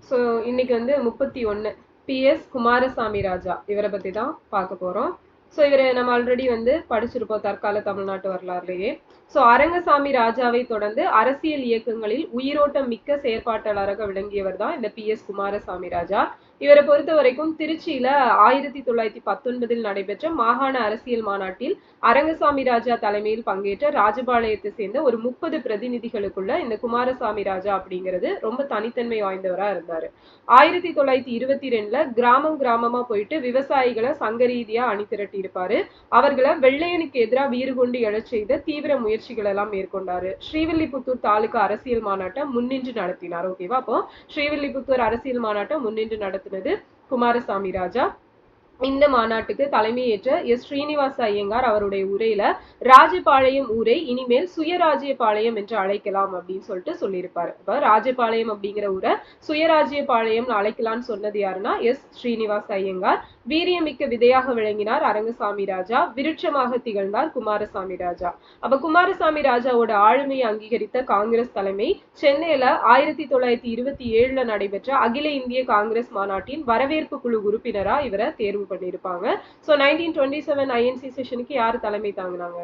So இன்னைக்கு வந்து 31 PS Kumaraswamy ராஜா இவரை பத்தி தான் பார்க்க போறோம். ஸோ இவரை நம்ம ஆல்ரெடி வந்து படிச்சிருப்போம் தற்கால தமிழ்நாட்டு வரலாறுலேயே. ஸோ அரங்கசாமி ராஜாவை தொடர்ந்து அரசியல் இயக்கங்களில் உயிரோட்டம் மிக்க செயற்பாட்டாளராக விளங்கியவர் தான் இந்த PS குமாரசாமி ராஜா. இவரை பொறுத்த வரைக்கும் திருச்சியில 1919 நடைபெற்ற மாகாண அரசியல் மாநாட்டில் அரங்கசாமி ராஜா தலைமையில் பங்கேற்ற ராஜபாளையத்தை சேர்ந்த ஒரு 30 பிரதிநிதிகளுக்குள்ள இந்த குமாரசாமி ராஜா அப்படிங்கிறது ரொம்ப தனித்தன்மை வாய்ந்தவரா இருந்தாரு. 1922ல கிராமமா போயிட்டு விவசாயிகளை சங்க ரீதியா அணி திரட்டி இருப்பாரு. அவர்களை வெள்ளையனுக்கு எதிராக வீறு கொண்டு எழச் செய்த தீவிர முயற்சிகள் எல்லாம் மேற்கொண்டாரு. ஸ்ரீவில்லிபுத்தூர் தாலுகா அரசியல் மாநாட்டை முன்னின்று நடத்தினார். ஓகேவா? அப்போ ஸ்ரீவில்லிபுத்தூர் அரசியல் மாநாட்டை முன்னின்று நடத்தினது குமாரசாமி ராஜா. இந்த மாநாட்டுக்கு தலைமையேற்ற எஸ் ஸ்ரீனிவாச ஐயங்கார் அவருடைய உரையில ராஜபாளையம் ஊரை இனிமேல் சுயராஜ்யபாளையம் என்று அழைக்கலாம் அப்படின்னு சொல்லிட்டு சொல்லியிருப்பாரு. இப்ப ராஜபாளையம் அப்படிங்கிற ஊரை சுயராஜ்யபாளையம் அழைக்கலாம்னு சொன்னது யாருன்னா எஸ் ஸ்ரீனிவாச ஐயங்கார். வீரியமிக்க விதையாக விளங்கினார் அரங்கசாமி ராஜா. விருட்சமாக திகழ்ந்தார் குமாரசாமி ராஜா. அப்ப குமாரசாமி ராஜாவோட ஆளுமையை அங்கீகரித்த காங்கிரஸ் தலைமை சென்னையில 1927ல நடைபெற்ற அகில இந்திய காங்கிரஸ் மாநாட்டின் வரவேற்பு குழு உறுப்பினரா இவரை தேர்வு பண்ணிருப்பாங்க. சோ 1927 ஐஎன்சி செஷனுக்கு யாரு தலைமை தாங்கினாங்க?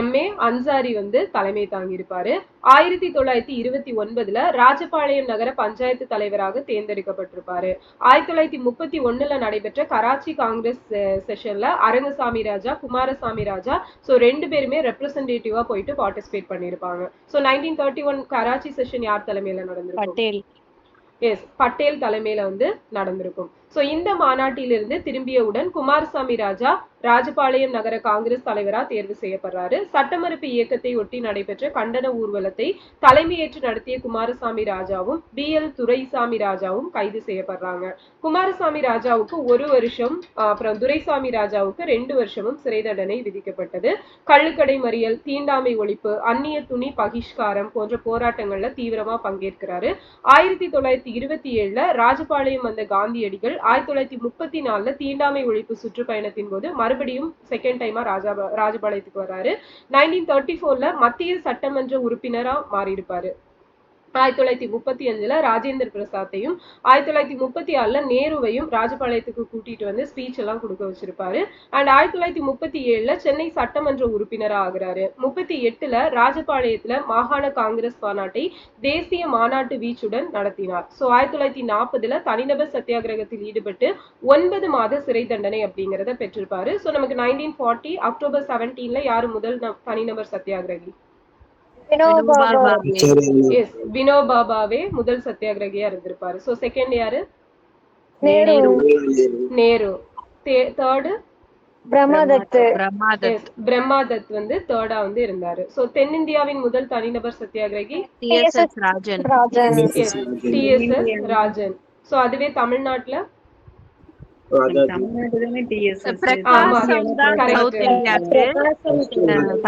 எம்ஏ அன்சாரி வந்து தலைமை தாங்கியிருப்பாரு. 1929ல ராஜபாளையம் நகர பஞ்சாயத்து தலைவராக தேர்ந்தெடுக்கப்பட்டிருப்பாரு. 1931ல நடைபெற்ற கராச்சி காங்கிரஸ் செஷன்ல அரங்கசாமி ராஜா, குமாரசாமி ராஜா சோ ரெண்டு பேருமே ரெப்ரசன்டேட்டிவா போயிட்டு பார்ட்டிசிபேட் பண்ணிருப்பாங்க. சோ 1931 கராச்சி செஷன் யார் தலைமையில நடந்திருக்கும்? எஸ், பட்டேல் தலைமையில வந்து நடந்திருக்கும். சோ இந்த மாநாட்டிலிருந்து திரும்பியவுடன் குமாரசாமி ராஜா ராஜபாளையம் நகர காங்கிரஸ் தலைவரா தேர்வு செய்யப்படுறாரு. சட்டமறுப்பு இயக்கத்தை ஒட்டி நடைபெற்ற கண்டன ஊர்வலத்தை தலைமையேற்று நடத்திய குமாரசாமி ராஜாவும் BL துரைசாமி ராஜாவும் கைது செய்யப்படுறாங்க. குமாரசாமி ராஜாவுக்கு 1 வருஷம், அப்புறம் துரைசாமி ராஜாவுக்கு 2 வருஷமும் சிறை தண்டனை விதிக்கப்பட்டது. கள்ளுக்கடை மறியல், தீண்டாமை ஒழிப்பு, அந்நிய துணி பகிஷ்காரம் போன்ற போராட்டங்கள்ல தீவிரமா பங்கேற்கிறாரு. 1927ல ராஜபாளையம் வந்த காந்தியடிகள் 1934ல தீண்டாமை ஒழிப்பு சுற்றுப்பயணத்தின் போது மறுபடியும் செகண்ட் டைமா ராஜபாளையத்துக்கு வர்றாரு. 1934ல மத்திய சட்டமன்ற உறுப்பினரா மாறி இருப்பாரு. 1935ல ராஜேந்திர பிரசாத்தையும் 1936ல நேருவையும் ராஜபாளையத்துக்கு கூட்டிட்டு வந்து ஸ்பீச் எல்லாம் கொடுக்க வச்சிருப்பாரு. அண்ட் 1937ல சென்னை சட்டமன்ற உறுப்பினரா ஆகுறாரு. 38ல ராஜபாளையத்துல மாகாண காங்கிரஸ் மாநாட்டை தேசிய மாநாட்டு வீச்சுடன் நடத்தினார். சோ 1940ல தனிநபர் சத்தியாகிரகத்தில் ஈடுபட்டு 9 மாத சிறை தண்டனை அப்படிங்கிறத பெற்றிருப்பாரு. சோ நமக்கு 1940 அக்டோபர் 17ல யாரு முதல் தனிநபர் சத்தியாகிரகி? வினோபாபாவே முதல் சத்தியாகிரகியா இருந்திருப்பாரு. சோ செகண்ட் யாரு? நேரு. தேர்டு பிரம்மாதத் வந்து தேர்டா வந்து இருந்தாரு. சோ தென்னிந்தியாவின் முதல் தனிநபர் சத்தியாகிரகி TSS ராஜன். சோ அதுவே தமிழ்நாட்டுல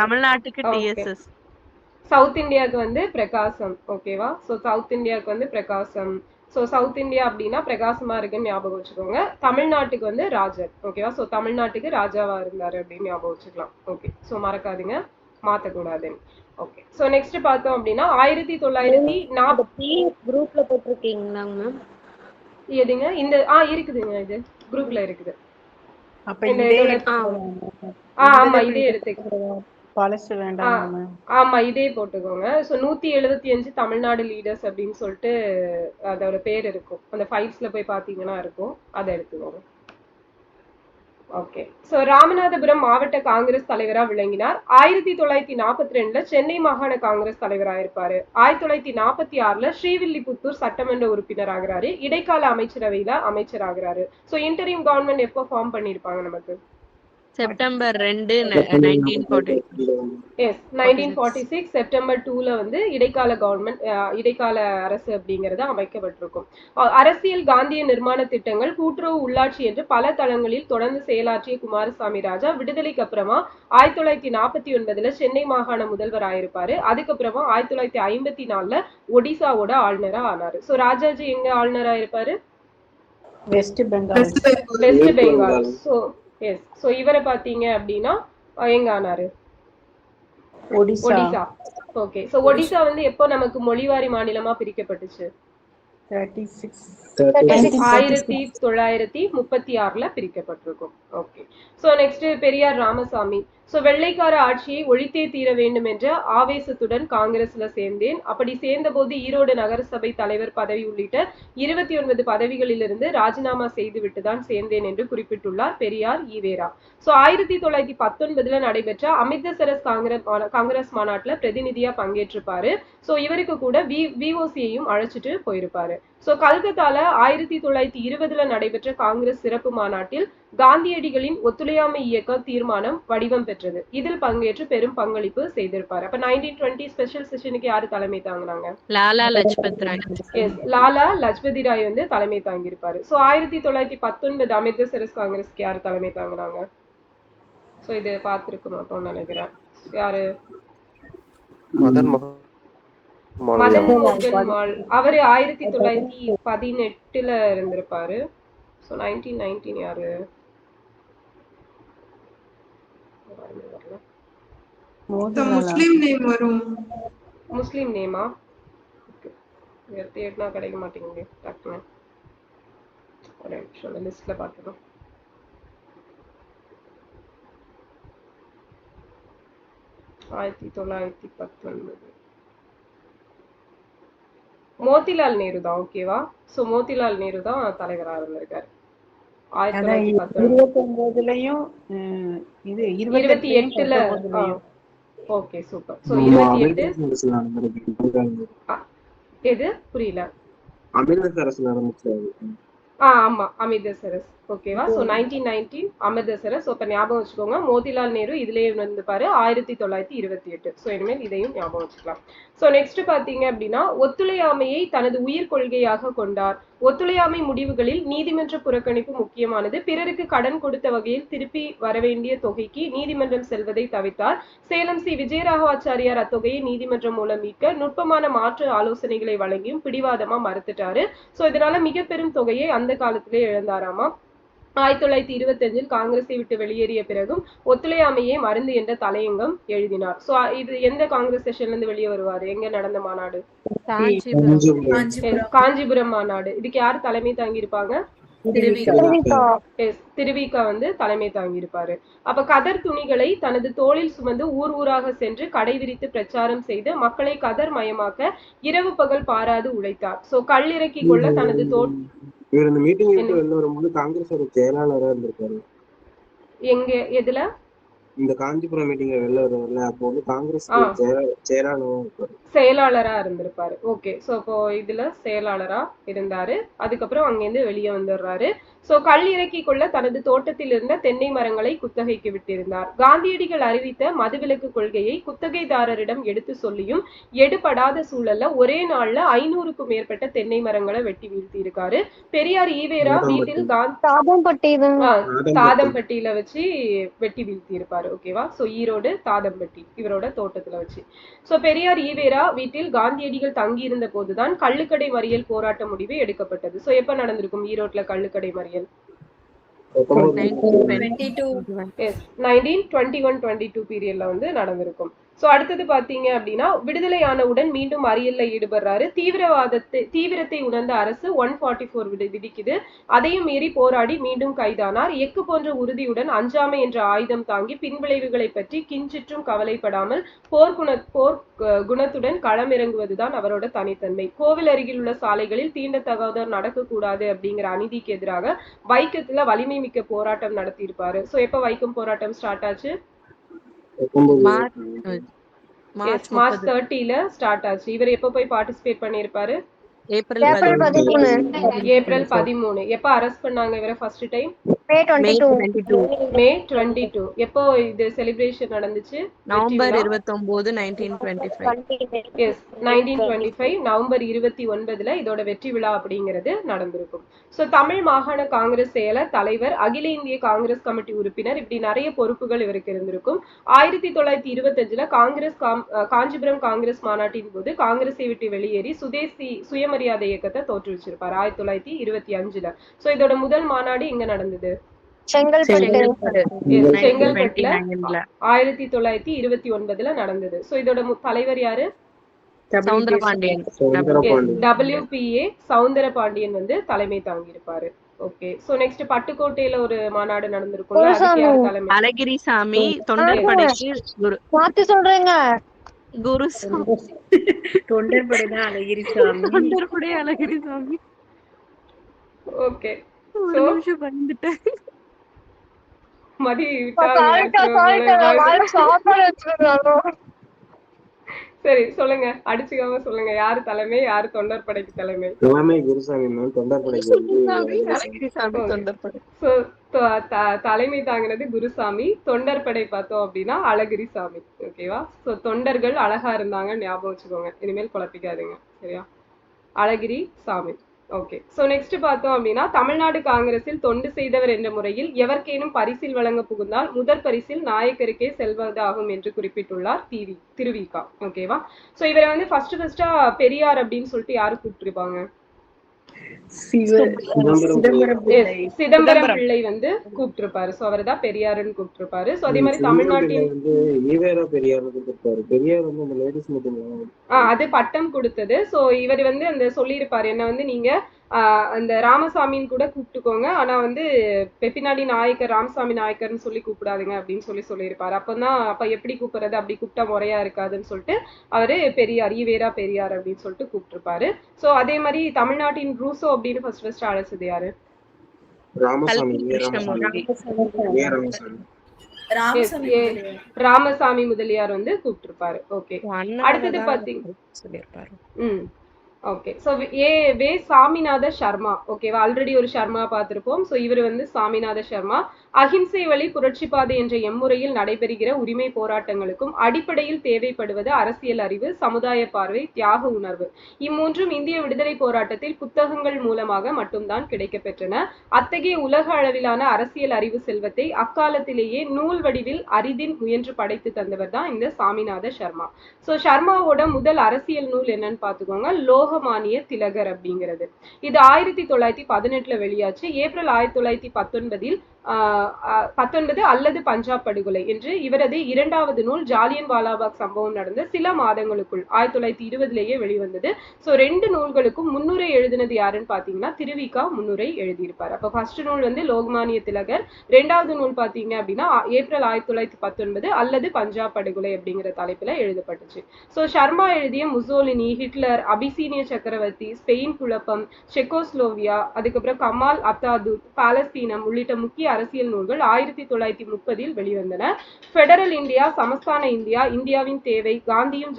தமிழ்நாட்டுக்கு TSS, சவுத் இந்தியாவுக்கு வந்து பிரகாசம். ஓகேவா? சோ சவுத் இந்தியாவுக்கு வந்து பிரகாசம். சோ சவுத் இந்தியா அப்படின்னா பிரகாசமா இருக்குன்னு ஞாபகம் வச்சுக்கோங்க. தமிழ்நாட்டுக்கு வந்து ராஜன். ஓகேவா? சோ தமிழ்நாட்டுக்கு ராஜாவா இருந்தாரு அப்படின்னு ஞாபகம் வச்சுக்கலாம். ஓகே, சோ மறக்காதீங்க, மாத்தக்கூடாதுன்னு. ஓகே, சோ நெக்ஸ்ட் பார்த்தோம் அப்படின்னா 1940 குரூப்ல போட்டிருக்கீங்களா மேம்? எதுங்க? இந்த இருக்குதுங்க, இது குரூப்ல இருக்குது. ஆமா, இதே எடுத்துக்கலாம். ஆமா, இதே போட்டுக்கோங்க. சோ 175 தமிழ்நாடு லீடர்ஸ் அப்படின்னு சொல்லிட்டு அதோட பேர் இருக்கும். அந்த ஃபைல்ஸ்ல போய் பாத்தீங்கன்னா இருக்கும், அதை எடுத்துக்கோங்க. ஓகே, சோ ராமநாதபுரம் மாவட்ட காங்கிரஸ் தலைவரா விளங்கினார். 1942ல சென்னை மாகாண காங்கிரஸ் தலைவரா இருப்பாரு. 1946ல ஸ்ரீவில்லிபுத்தூர் சட்டமன்ற உறுப்பினர் ஆகிறாரு. இடைக்கால அமைச்சரவையில அமைச்சர் ஆகிறாரு. சோ இன்டரிம் கவர்மெண்ட் எப்போ ஃபார்ம் பண்ணிருப்பாங்க நமக்கு? செப்டம்பர் 2, 1946. எஸ், 1946 செப்டம்பர் 2ல வந்து இடைக்கால கவர்மெண்ட், இடைக்கால அரசு அப்படிங்கறது அமைக்கப்பட்டிருக்கும். அரசியல் காந்திய நிர்மாண திட்டங்கள், கூட்டுறவு, உள்ளாட்சி என்று பல தளங்களில் தொடர்ந்து செயலாற்றிய குமாரசாமி ராஜா விடுதலைக்கு அப்புறமா 1949ல சென்னை மாகாண முதல்வர் ஆயிருப்பாரு. அதுக்கப்புறமா 1954ல ஒடிசாவோட ஆளுநரா ஆனாரு. சோ ராஜாஜி எங்க ஆளுநரா இருப்பாரு? West Bengal. So yes, so இவரை பாத்தீங்க அப்படின்னா எங்க ஆனாரு? ஒடிசா ஒடிசா. ஓகே. சோ ஒடிசா வந்து எப்போ நமக்கு மொழிவாரி மாநிலமா பிரிக்கப்பட்டுச்சு? 1936ல பிரிக்கப்பட்டிருக்கும். Okay. So next Periyar Ramasamy. So வெள்ளைக்கார ஆட்சியை ஒழித்தே தீர வேண்டும் என்ற ஆவேசத்துடன் காங்கிரஸ்ல சேர்ந்தேன். அப்படி சேர்ந்தபோது ஈரோடு நகரசபை தலைவர் பதவி உள்ளிட்ட 29 பதவிகளிலிருந்து ராஜினாமா செய்துவிட்டு தான் சேர்ந்தேன் என்று குறிப்பிட்டுள்ளார் பெரியார் ஈவேரா. சோ 1919ல நடைபெற்ற அமிர்தசரஸ் காங்கிரஸ் மாநாட்டுல பிரதிநிதியா பங்கேற்றிருப்பாரு. சோ இவருக்கு கூட விஓசியையும் அழைச்சிட்டு போயிருப்பாரு. சோ கல்கத்தால 1920ல நடைபெற்ற காங்கிரஸ் சிறப்பு மாநாட்டில் காந்தியடிகளின் ஒத்துழையாமை இயக்க தீர்மானம் வடிவம் பெற்றது. இதில் பங்கேற்று பெரும் பங்களிப்பு செய்திருப்பாரு. அப்ப 1920 ஸ்பெஷல் செஷனுக்கு யாரு தலைமை தாங்கினாங்க? லாலா லஜ்பத் ராய். எஸ், லாலா லஜ்பதி ராய் வந்து தலைமை தாங்கியிருப்பாரு. சோ 1919 அமிர்தசரஸ் காங்கிரஸ்க்கு யாரு தலைமை தாங்கினாங்க? சோ இது பார்த்திருக்க மாட்டோம்னு நினைக்கிறேன். யாரு? மதன் மோகன் மால். அவரு 1918ல இருந்திருப்பாரு. சோ 1919 யாரு? முஸ்லிம் நேம் வரும். முஸ்லிம் நேமா? தேடினா கிடைக்க மாட்டேங்குது டக்குனு. ஒரு நிமிஷம் லிஸ்ட்ல பார்த்துக்கலாம். ஆயிரத்தி 1919 மோதிலால் நேரு தான். ஓகேவா? சோ மோதிலால் நேரு தான் தலைவரா இருந்திருக்காரு 1929லயும் இது 28ல. Okay, super. சோ 28 எது புரியல? அமிர்தசரஸ்ல நடந்துச்சு. ஆமா, அமிர்தசரஸ். ஓகேவா? சோ 1919 அமிர்தசரஸ். அப்ப ஞாபகம் வச்சுக்கோங்க, மோதிலால் நேரு இதுலயே இருந்திருப்பாரு 1928. சோ இனிமேல் இதையும் ஞாபகம் வச்சுக்கலாம். சோ நெக்ஸ்ட் பாத்தீங்க அப்படின்னா, ஒத்துழையாமையை தனது உயிர் கொள்கையாக கொண்டார். ஒத்துழையாமை முடிவுகளில் நீதிமன்ற புறக்கணிப்பு முக்கியமானது. பிறருக்கு கடன் கொடுத்த வகையில் திருப்பி வரவேண்டிய தொகைக்கு நீதிமன்றம் செல்வதை தவிர்த்தார். சேலம் சி விஜயராகவாச்சாரியார் அத்தொகையை நீதிமன்றம் மூலம் மீட்க நுட்பமான மாற்று ஆலோசனைகளை வழங்கியும் பிடிவாதமா மறுத்துட்டாரு. சோ இதனால மிக பெரும் தொகையை அந்த காலத்திலே இழந்தாராமா. 1925 காங்கிரஸை விட்டு வெளியேறிய பிறகும் ஒத்துழையாமையே மருந்து என்ற தலையங்கம் எழுதினார். சோ இது எந்த காங்கிரஸ் செஷன்ல இருந்து வெளியே வருவாரு? எங்க நடந்த மாநாடு? காஞ்சிபுரம் மாநாடு. இதுக்கு யாரு தலைமை தாங்கி இருப்பாங்க? திருவிக வந்து தலைமை தாங்கி இருப்பாரு. அப்ப கதர் துணிகளை தனது தோளில் சுமந்து ஊர் ஊராக சென்று கடை விரித்து பிரச்சாரம் செய்து மக்களை கதர் மயமாக்க இரவு பகல் பாராது உழைத்தார். சோ கல்லிறக்கி கொள்ள தனது இவர் இந்த மீட்டிங் விட்டு வெளில வரும்போது காங்கிரஸ் ஒரு செயலாளரா இருந்திருக்காரு. எங்க எதுல? இந்த காஞ்சிபுரம் மீட்டிங்ல வெளில வருவார்ல, அப்போ வந்து காங்கிரஸ் செயலாளரா இருந்திருப்பாரு. ஓகே. சோ இப்போ இதுல செயலாளரா இருந்தாரு. அதுக்கப்புறம் அங்கிருந்து வெளியே வந்துடுறாரு. சோ கல் இறக்கி கொள்ள தனது தோட்டத்தில் இருந்த தென்னை மரங்களை குத்தகைக்கு விட்டிருந்தார். காந்தியடிகள் அறிவித்த மதுவிலக்கு கொள்கையை குத்தகைதாரரிடம் எடுத்து சொல்லியும் எடுபடாத சூழல்ல ஒரே நாள்ல 500க்கும் மேற்பட்ட தென்னை மரங்களை வெட்டி வீழ்த்தி இருக்காரு. பெரியார் ஈவேரா வீட்டில் தாதம்பட்டியில வச்சு வெட்டி வீழ்த்தி இருப்பாரு. ஓகேவா? சோ ஈரோடு தாதம்பட்டி இவரோட தோட்டத்துல வச்சு. சோ பெரியார் ஈவேரா வீட்டில் காந்தியடிகள் தங்கி இருந்த போதுதான் கள்ளுக்கடை மறியல் போராட்ட முடிவு எடுக்கப்பட்டது. சோ எப்ப நடந்திருக்கும் ஈரோட்ல கள்ளுக்கடை மறியல்? 1921-22 பீரியட்ல வந்து நடந்திருக்கும். சோ அடுத்தது பாத்தீங்க அப்படின்னா, விடுதலையானவுடன் மீண்டும் மறியல்ல ஈடுபடுறாரு. தீவிரத்தை உணர்ந்த அரசு 144 விதிக்குது. அதையும் மீறி போராடி மீண்டும் கைதானார். எக்கு போன்ற உறுதியுடன் அஞ்சாமை என்ற ஆயுதம் தாங்கி பின்விளைவுகளை பற்றி கிஞ்சிற்றும் கவலைப்படாமல் போர் குணத்துடன் களமிறங்குவதுதான் அவரோட தனித்தன்மை. கோவில் அருகில் உள்ள சாலைகளில் தீண்டத்தகாதோர் நடக்கக்கூடாது அப்படிங்கிற அநீதிக்கு எதிராக வைக்கத்துல வலிமை மிக்க போராட்டம் நடத்தி இருப்பாரு. சோ எப்ப வைக்கம் போராட்டம் ஸ்டார்ட் ஆச்சு? மார்ச் 30ல ஸ்டார்ட் ஆச்சு. இவர் எப்ப போய் பார்ட்டிசிபேட் பண்ணிருப்பாரு? ஏப்ரல் 13. எப்ப அரெஸ்ட் பண்ணாங்க இவரை ஃபர்ஸ்ட் டைம்? மே 22. எப்போ இது செலிப்ரேஷன் நடந்துச்சு? நவம்பர் 29, 1925. எஸ், 1925 நவம்பர் 29ல இதோட வெற்றி விழா அப்படிங்கிறது நடந்திருக்கும். சோ தமிழ் மாகாண காங்கிரஸ் செயலர், தலைவர், அகில இந்திய காங்கிரஸ் கமிட்டி உறுப்பினர், இப்படி நிறைய பொறுப்புகள் இவருக்கு இருந்திருக்கும். 1925ல காஞ்சிபுரம் காங்கிரஸ் மாநாட்டின் போது காங்கிரஸை விட்டு வெளியேறி சுதேசி சுயமரியாதை இயக்கத்தை தோற்றுவிச்சிருப்பாரு 1925ல. சோ இதோட முதல் மாநாடு எங்க நடந்தது? செங்கல்பட்டு செங்கல்பட்டுல 1929 1929 நடந்தது. சோ இதோட தலைவர் யாரு? சவுந்தரபாண்டியன். WPA சவுந்தரபாண்டியன் வந்து தலைமை தாங்கி இருப்பாரு. ஓகே. சோ நெக்ஸ்ட் பட்டுக்கோட்டையில ஒரு மாநாடு நடந்திருக்கும்ல, அதுக்கு யார் தலைமை? அழகிரிசாமி. தொண்டர்படைக்கு மாத்தி சொல்றேங்க. குருசாமி. தொண்டர்படைதான் அழகிரிசாமி. தொண்டர்படை அழகிரிசாமி. ஓகே. ஒரு நிமிஷம் பயந்துட்டேன். மதி சரி சொல்லுங்க, அடிச்சுக்காம சொல்லுங்க, யாரு தலைமை, யாரு தொண்டர்படைக்கு தலைமை? தலைமை குருசாமி மேம், தொண்டர்படைக்கு அழகிரிசாமி தொண்டர்படை. தலைமை தாங்கினது குருசாமி, தொண்டர்படை பார்த்தோம் அப்படின்னா அழகிரிசாமி. ஓகேவா? சோ தொண்டர்கள் அழகா இருந்தாங்க, ஞாபகம் வச்சுக்கோங்க, இனிமேல் குழப்பிக்காதீங்க, சரியா? அழகிரி சாமி. ஓகே. சோ நெக்ஸ்ட் பார்த்தோம் அப்படின்னா தமிழ்நாடு காங்கிரஸில் தொண்டு செய்தவர் என்ற முறையில் எவர்க்கேனும் பரிசில் வழங்க புகுந்தால் முதற் பரிசில் நாயக்கருக்கே செல்வதாகும் என்று குறிப்பிட்டுள்ளார் திருவிக. ஓகேவா? சோ இவரை வந்து ஃபர்ஸ்டா பெரியார் அப்படின்னு சொல்லிட்டு யாரு கூப்பிட்டுருப்பாங்க? சிதம்பரம் பிள்ளை வந்து கூப்பிட்டிருப்பாரு. சோ அவர் தான் பெரியாருன்னு கூப்பிட்டிருப்பாரு. சோ அதே மாதிரி தமிழ்நாட்டின் அது பட்டம் கொடுத்தது. சோ இவர் வந்து அந்த சொல்லியிருப்பாரு, என்ன வந்து நீங்க அந்த ராமசாமின்னு கூட கூப்பிட்டுக்கோங்க, ஆனா வந்து பெப்பினாடி நாயக்கர் ராமசாமி நாயக்கர்னு சொல்லி கூப்பிடாதீங்க அப்படின்னு சொல்லியிருப்பாரு. அப்ப எப்படி கூப்பிடுறது, அப்படி கூப்பிட்டா முறையா இருக்காதுன்னு சொல்லிட்டு அவரு பெரியார், ஈவேரா பெரியார் அப்படின்னு சொல்லிட்டு கூப்பிட்டிருப்பாரு. சோ அதே மாதிரி தமிழ்நாட்டின் ரூசோ அப்படின்னு ஃபர்ஸ்ட் அழைச்சது யாரு? ராமசாமி முதலியார் வந்து கூப்பிட்டிருப்பாரு. ஓகே. அடுத்தது பாத்தீங்க ஓகே. சோ வே சாமிநாத சர்மா. ஓகேவா? ஆல்ரெடி ஒரு சர்மா பார்த்திருப்போம். சோ இவர் வந்து சாமிநாத சர்மா. அஹிம்சை வழி புரட்சி பாதை என்ற எம்முறையில் நடைபெறுகிற உரிமை போராட்டங்களுக்கும் அடிப்படையில் தேவைப்படுவது அரசியல் அறிவு, சமுதாய பார்வை, தியாக உணர்வு. இம்மூன்றும் இந்திய விடுதலை போராட்டத்தில் புத்தகங்கள் மூலமாக மட்டும்தான் கிடைக்கப்பெற்றன. அத்தகைய உலக அளவிலான அரசியல் அறிவு செல்வத்தை அக்காலத்திலேயே நூல் வடிவில் அரிதின் முயன்று படைத்து தந்தவர் தான் இந்த சாமிநாத சர்மா. சோ சர்மாவோட முதல் அரசியல் நூல் என்னன்னு பாத்துக்கோங்க, லோகமானிய திலகர் அப்படிங்கிறது. இது 1918 வெளியாச்சு. ஏப்ரல் 1919 அல்லது பஞ்சாப் படுகொலை என்று இவரது இரண்டாவது நூல் ஜாலியன் வாலாபாக் சம்பவம் நடந்த சில மாதங்களுக்குள் 1920 வெளிவந்தது. சோ 2 நூல்களுக்கும் முன்னுரை எழுதினது யாருன்னு பாத்தீங்கன்னா திருவிக முன்னுரை எழுதியிருப்பார். அப்ப ஃபர்ஸ்ட் நூல் வந்து லோகமானிய திலகர், ரெண்டாவது நூல் பாத்தீங்க அப்படின்னா ஏப்ரல் 1919 அல்லது பஞ்சாப் படுகொலை அப்படிங்கிற தலைப்புல எழுதப்பட்டுச்சு. சோ சர்மா எழுதிய முசோலினி, ஹிட்லர், அபிசீனிய சக்கரவர்த்தி, ஸ்பெயின் குழப்பம், செக்கோஸ்லோவியா, அதுக்கப்புறம் கமால் அத்தாதுர்க், பாலஸ்தீனம் உள்ளிட்ட முக்கிய அரசியல் நூல்கள் 1930 வெளிவந்தன. பெடரல் இந்தியா, சமஸ்தான இந்தியா, இந்தியாவின் தேவை, காந்தியும்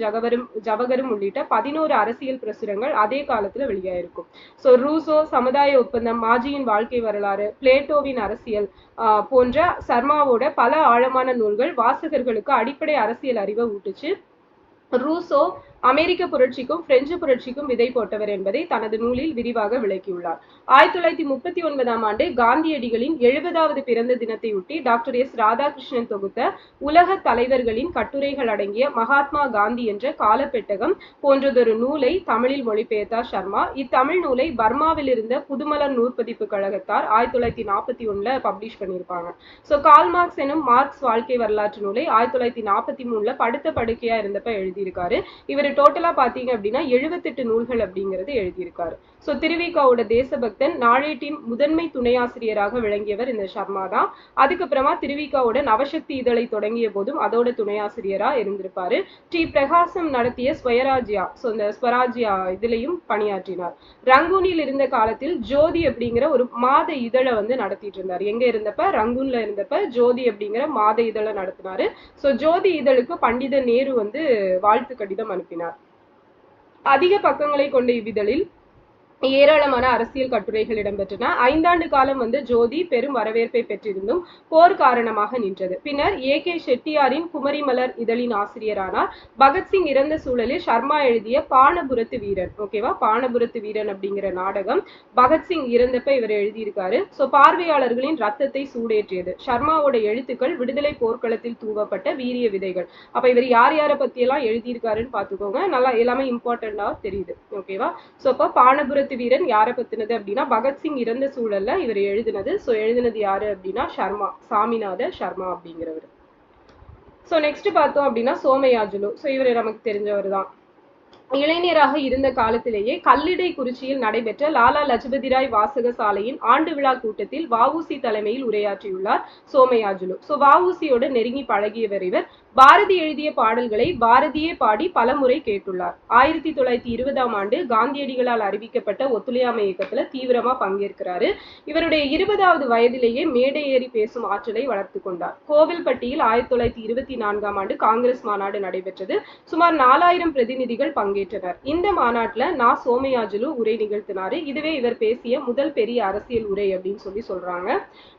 ஜவஹரும் உள்ளிட்ட 11 அரசியல் பிரசுரங்கள் அதே காலத்துல வெளியாயிருக்கும். சோ ரூசோ, சமுதாய ஒப்பந்தம், மாஜியின் வாழ்க்கை வரலாறு, பிளேட்டோவின் அரசியல் போன்ற சர்மாவோட பல ஆழமான நூல்கள் வாசகர்களுக்கு அடிப்படை அரசியல் அறிவை ஊட்டுச்சு. ரூசோ அமெரிக்க புரட்சிக்கும் பிரெஞ்சு புரட்சிக்கும் விதை போட்டவர் என்பதை தனது நூலில் விரிவாக விளக்கியுள்ளார். 1939 காந்தியடிகளின் 70வது பிறந்த தினத்தை ஒட்டி டாக்டர் எஸ் ராதாகிருஷ்ணன் தொகுத்த உலக தலைவர்களின் கட்டுரைகள் அடங்கிய மகாத்மா காந்தி என்ற காலப்பெட்டகம் போன்றதொரு நூலை தமிழில் மொழிபெயர்த்தார் சர்மா. இத்தமிழ் நூலை பர்மாவில் இருந்த புதுமலர் நூற்பதிப்பு கழகத்தார் 1941 பப்ளிஷ் பண்ணியிருப்பாங்க. சோ கால்மார்க்ஸ் எனும் மார்க்ஸ் வாழ்க்கை வரலாற்று நூலை 1943 படுத்த படுக்கையா இருந்தப்ப எழுதியிருக்காரு. இவர் டோட்டலா பாத்தீங்க அப்படின்னா 78 நூல்கள் அப்படிங்கிறது எழுதியிருக்காரு. சோ திருவிகாவோட தேசபக்தன் நாளேட்டின் முதன்மை துணை ஆசிரியராக விளங்கியவர் இந்த சர்மா தான். அதுக்கப்புறமா திருவிகாவோட நவசக்தி இதழை தொடங்கிய போதும் அதோட துணை ஆசிரியரா இருந்திருப்பாரு. டி பிரகாசம் நடத்திய ஸ்வயராஜ்யா, சோ இந்த ஸ்வராஜ்யா இதுலயும் பணியாற்றினார். ரங்கூனில் இருந்த காலத்தில் ஜோதி அப்படிங்கிற ஒரு மாத இதழை வந்து நடத்திட்டு இருந்தார். எங்க இருந்தப்ப? ரங்கூன்ல இருந்தப்ப ஜோதி அப்படிங்கிற மாத இதழை நடத்தினாரு. சோ ஜோதி இதழுக்கு பண்டித நேரு வந்து வாழ்த்து கடிதம் அனுப்பினார். அதிக பக்கங்களை கொண்ட இவ்விதழில் ஏராளமான அரசியல் கட்டுரைகள் இடம்பெற்றன. 5 ஆண்டு காலம் வந்து ஜோதி பெரும் வரவேற்பை பெற்றிருந்தும் போர் காரணமாக நின்றது. பின்னர் A.K. ஷெட்டியாரின் குமரிமலர் இதழின் ஆசிரியரானார். பகத்சிங் இறந்த சூழலில் சர்மா எழுதிய பானபுரத்து வீரன், ஓகேவா, பானபுரத்து வீரன் அப்படிங்கிற நாடகம் பகத்சிங் இறந்தப்ப இவர் எழுதியிருக்காரு. சோ பார்வையாளர்களின் ரத்தத்தை சூடேற்றியது. சர்மாவோட எழுத்துக்கள் விடுதலை போர்க்களத்தில் தூவப்பட்ட வீரிய விதைகள். அப்ப இவர் யார் யாரை பத்தி எல்லாம் எழுதியிருக்காருன்னு பாத்துக்கோங்க, நல்லா எல்லாமே இம்பார்ட்டண்டா தெரியுது. ஓகேவா? சோ அப்ப பானபுரத்து தேசபக்தி வீரன் யாரை பத்தினது அப்படின்னா பகத்சிங் இறந்த சூழல்ல இவர் எழுதினது. சோ எழுதினது யாரு அப்படின்னா சர்மா, சாமிநாத சர்மா அப்படிங்கிறவர். சோ நெக்ஸ்ட் பார்த்தோம் அப்படின்னா சோமயாஜுலு. சோ இவர் நமக்கு தெரிஞ்சவர் தான். இளைஞராக இருந்த காலத்திலேயே கல்லிடை குறிச்சியில் நடைபெற்ற லாலா லஜபதி ராய் வாசக சாலையின் ஆண்டு விழா கூட்டத்தில் வஉசி தலைமையில் உரையாற்றியுள்ளார் சோமயாஜுலு. சோ வஉசியோடு நெருங்கி பழகியவர் இவர். பாரதி எழுதிய பாடல்களை பாரதியே பாடி பலமுறை கேட்டுள்ளார். 1920ஆம் ஆண்டு காந்தியடிகளால் அறிவிக்கப்பட்ட ஒத்துழையாமை இயக்கத்துல தீவிரமா பங்கேற்கிறாரு. இவருடைய 20வது வயதிலேயே மேடை ஏறி பேசும் ஆற்றலை வளர்த்து கொண்டார். கோவில்பட்டியில் 1924ஆம் ஆண்டு காங்கிரஸ் மாநாடு நடைபெற்றது. சுமார் 4000 பிரதிநிதிகள் பங்கேற்றனர். இந்த மாநாட்டுல சோமயாஜுலு உரை நிகழ்த்தினாரு. இதுவே இவர் பேசிய முதல் பெரிய அரசியல் உரை அப்படின்னு சொல்றாங்க.